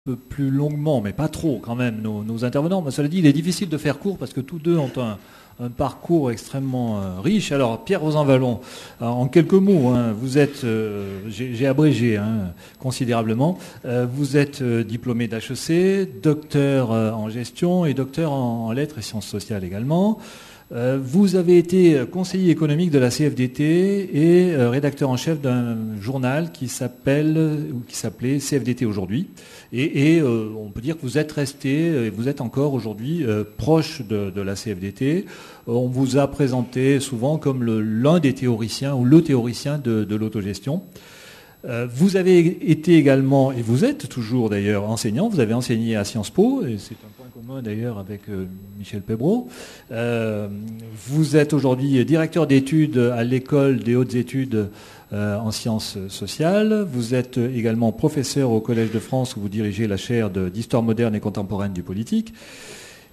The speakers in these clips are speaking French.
peu plus longuement, mais pas trop quand même, nos intervenants. Mais cela dit, il est difficile de faire court parce que tous deux ont un parcours extrêmement riche. Alors, Pierre Rosanvallon, en quelques mots, hein, vous êtes, j'ai abrégé considérablement, vous êtes diplômé d'HEC, docteur en gestion et docteur en lettres et sciences sociales également. Vous avez été conseiller économique de la CFDT et rédacteur en chef d'un journal qui s'appelait CFDT aujourd'hui. Et on peut dire que vous êtes resté, et vous êtes encore aujourd'hui proche de la CFDT. On vous a présenté souvent comme l'un des théoriciens ou le théoricien de l'autogestion. Vous avez été également, et vous êtes toujours d'ailleurs enseignant, vous avez enseigné à Sciences Po, et c'est un point commun d'ailleurs avec Michel Pébreau. Vous êtes aujourd'hui directeur d'études à l'École des hautes études en sciences sociales. Vous êtes également professeur au Collège de France où vous dirigez la chaire d'histoire moderne et contemporaine du politique.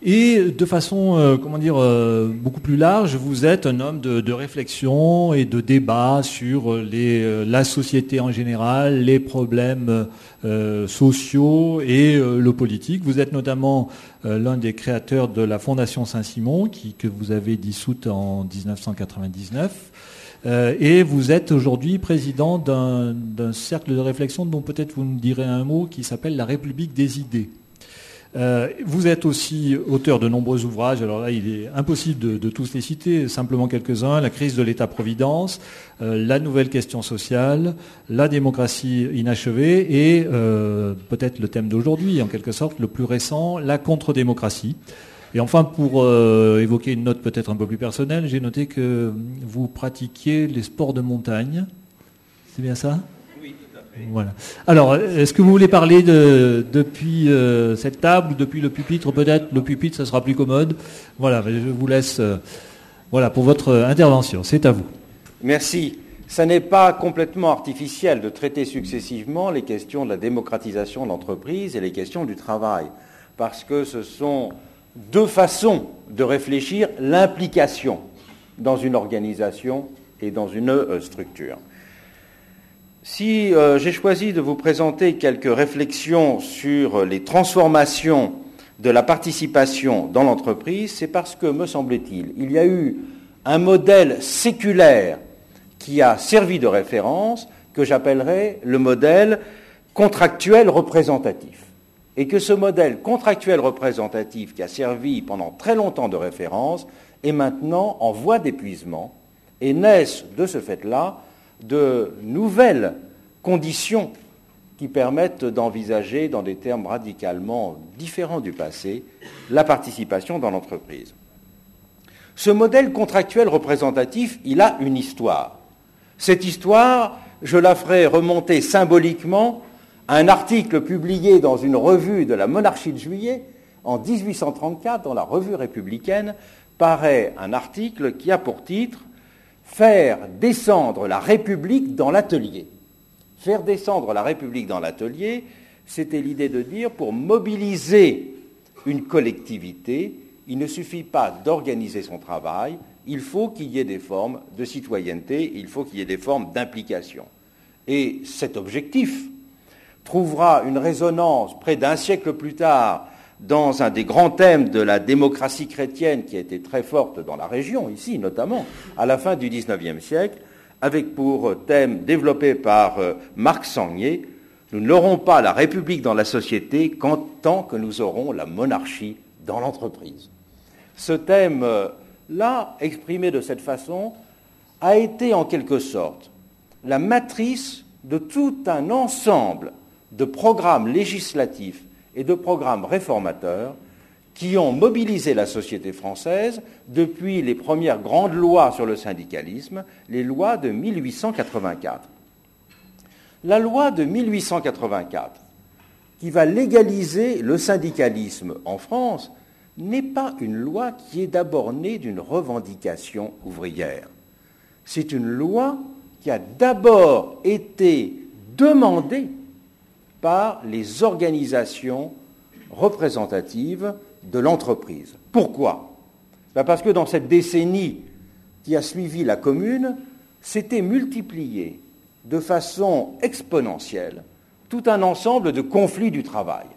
Et de façon, beaucoup plus large, vous êtes un homme de réflexion et de débat sur la société en général, les problèmes sociaux et le politique. Vous êtes notamment l'un des créateurs de la Fondation Saint-Simon, que vous avez dissoute en 1999. Et vous êtes aujourd'hui président d'un cercle de réflexion dont peut-être vous nous direz un mot, qui s'appelle la République des idées. Vous êtes aussi auteur de nombreux ouvrages. Alors là, il est impossible de tous les citer, simplement quelques-uns. La crise de l'État-providence, la nouvelle question sociale, la démocratie inachevée et peut-être le thème d'aujourd'hui, en quelque sorte, le plus récent, la contre-démocratie. Et enfin, pour évoquer une note peut-être un peu plus personnelle, j'ai noté que vous pratiquiez les sports de montagne. C'est bien ça ? Voilà. Alors, est-ce que vous voulez parler depuis cette table ou depuis le pupitre peut-être? Le pupitre, ça sera plus commode. Voilà, je vous laisse pour votre intervention. C'est à vous. Merci. Ça n'est pas complètement artificiel de traiter successivement les questions de la démocratisation de l'entreprise et les questions du travail, parce que ce sont deux façons de réfléchir l'implication dans une organisation et dans une structure. Si j'ai choisi de vous présenter quelques réflexions sur les transformations de la participation dans l'entreprise, c'est parce que, me semble-t-il, il y a eu un modèle séculaire qui a servi de référence, que j'appellerais le modèle contractuel représentatif. Et que ce modèle contractuel représentatif qui a servi pendant très longtemps de référence est maintenant en voie d'épuisement et naissent de ce fait-là de nouvelles conditions qui permettent d'envisager, dans des termes radicalement différents du passé, la participation dans l'entreprise. Ce modèle contractuel représentatif, il a une histoire. Cette histoire, je la ferai remonter symboliquement à un article publié dans une revue de la Monarchie de Juillet en 1834, dans la Revue républicaine, paraît un article qui a pour titre « Faire descendre la République dans l'atelier ». Faire descendre la République dans l'atelier, c'était l'idée de dire, pour mobiliser une collectivité, il ne suffit pas d'organiser son travail, il faut qu'il y ait des formes de citoyenneté, il faut qu'il y ait des formes d'implication. Et cet objectif trouvera une résonance près d'un siècle plus tard dans un des grands thèmes de la démocratie chrétienne qui a été très forte dans la région, ici notamment, à la fin du XIXe siècle, avec pour thème développé par Marc Sangnier, nous n'aurons pas la République dans la société qu'en tant que nous aurons la monarchie dans l'entreprise. Ce thème-là, exprimé de cette façon, a été en quelque sorte la matrice de tout un ensemble de programmes législatifs et de programmes réformateurs qui ont mobilisé la société française depuis les premières grandes lois sur le syndicalisme, les lois de 1884. La loi de 1884, qui va légaliser le syndicalisme en France, n'est pas une loi qui est d'abord née d'une revendication ouvrière. C'est une loi qui a d'abord été demandée par les organisations représentatives de l'entreprise. Pourquoi ? Parce que dans cette décennie qui a suivi la Commune, s'était multiplié de façon exponentielle tout un ensemble de conflits du travail.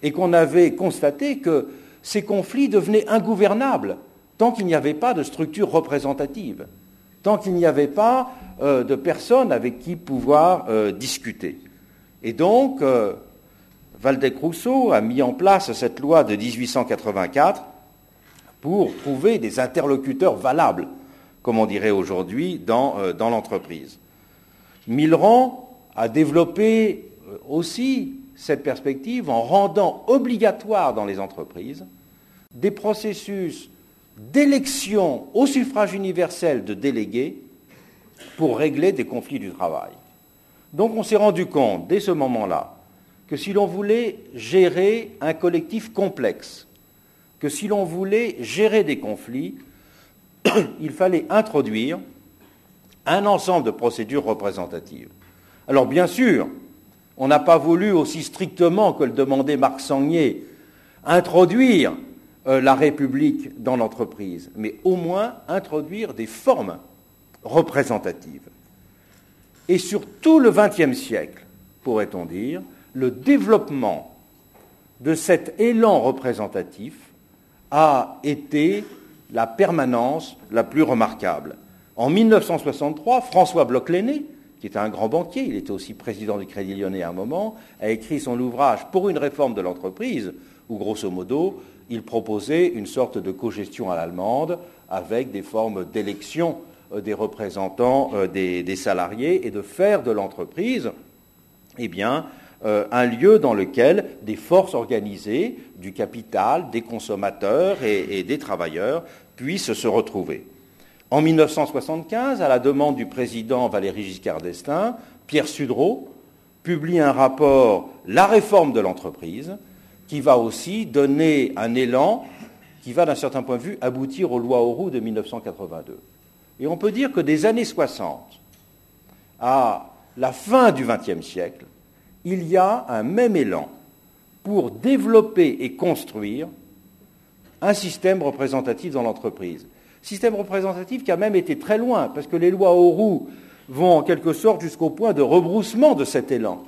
et qu'on avait constaté que ces conflits devenaient ingouvernables tant qu'il n'y avait pas de structure représentative, tant qu'il n'y avait pas de personnes avec qui pouvoir discuter. Et donc, Waldeck-Rousseau a mis en place cette loi de 1884 pour trouver des interlocuteurs valables, comme on dirait aujourd'hui, dans l'entreprise. Millerand a développé aussi cette perspective en rendant obligatoire dans les entreprises des processus d'élection au suffrage universel de délégués pour régler des conflits du travail. Donc on s'est rendu compte, dès ce moment-là, que si l'on voulait gérer un collectif complexe, que si l'on voulait gérer des conflits, il fallait introduire un ensemble de procédures représentatives. Alors bien sûr, on n'a pas voulu, aussi strictement que le demandait Marc Sangnier, introduire la République dans l'entreprise, mais au moins introduire des formes représentatives. Et sur tout le XXe siècle, pourrait-on dire, le développement de cet élan représentatif a été la permanence la plus remarquable. En 1963, François Bloch-Lenné, qui était un grand banquier, il était aussi président du Crédit Lyonnais à un moment, a écrit son ouvrage « Pour une réforme de l'entreprise », où, grosso modo, il proposait une sorte de cogestion à l'allemande avec des formes d'élection des représentants des salariés et de faire de l'entreprise un lieu dans lequel des forces organisées du capital, des consommateurs et des travailleurs puissent se retrouver. En 1975, à la demande du président Valéry Giscard d'Estaing, Pierre Sudreau publie un rapport « La réforme de l'entreprise » qui va aussi donner un élan qui va, d'un certain point de vue, aboutir aux lois Auroux de 1982. Et on peut dire que des années 60 à la fin du XXe siècle, il y a un même élan pour développer et construire un système représentatif dans l'entreprise. Système représentatif qui a même été très loin, parce que les lois Auroux vont en quelque sorte jusqu'au point de rebroussement de cet élan,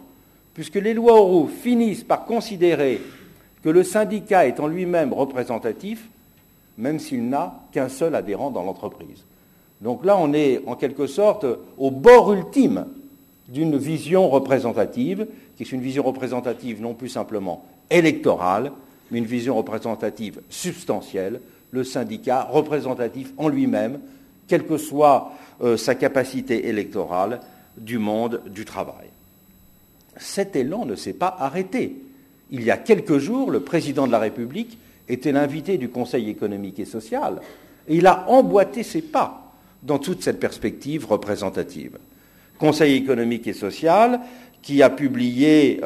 puisque les lois Auroux finissent par considérer que le syndicat est en lui-même représentatif, même s'il n'a qu'un seul adhérent dans l'entreprise. Donc là, on est en quelque sorte au bord ultime d'une vision représentative, qui est une vision représentative non plus simplement électorale, mais une vision représentative substantielle, le syndicat représentatif en lui-même, quelle que soit sa capacité électorale, du monde du travail. Cet élan ne s'est pas arrêté. Il y a quelques jours, le président de la République était l'invité du Conseil économique et social, et il a emboîté ses pas dans toute cette perspective représentative. Conseil économique et social qui a publié,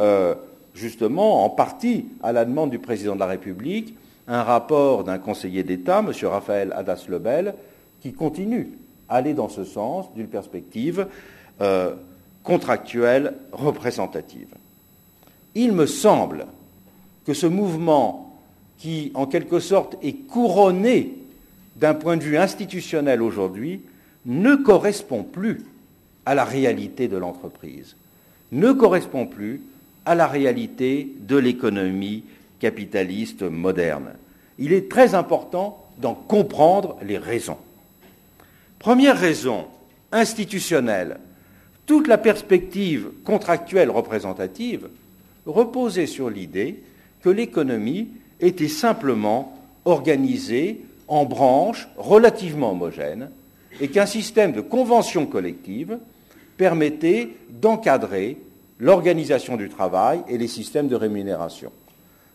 justement, en partie à la demande du président de la République, un rapport d'un conseiller d'État, M. Raphaël Hadas-Lebel, qui continue à aller dans ce sens d'une perspective contractuelle représentative. Il me semble que ce mouvement qui, en quelque sorte, est couronné d'un point de vue institutionnel aujourd'hui, ne correspond plus à la réalité de l'entreprise, ne correspond plus à la réalité de l'économie capitaliste moderne. Il est très important d'en comprendre les raisons. Première raison, institutionnelle. Toute la perspective contractuelle représentative reposait sur l'idée que l'économie était simplement organisée en branches relativement homogènes et qu'un système de conventions collectives permettait d'encadrer l'organisation du travail et les systèmes de rémunération.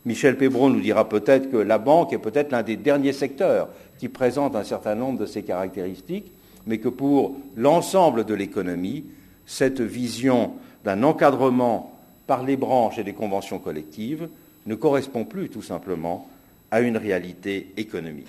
Michel Pébron nous dira peut-être que la banque est peut-être l'un des derniers secteurs qui présente un certain nombre de ces caractéristiques, mais que pour l'ensemble de l'économie, cette vision d'un encadrement par les branches et des conventions collectives ne correspond plus tout simplement à une réalité économique.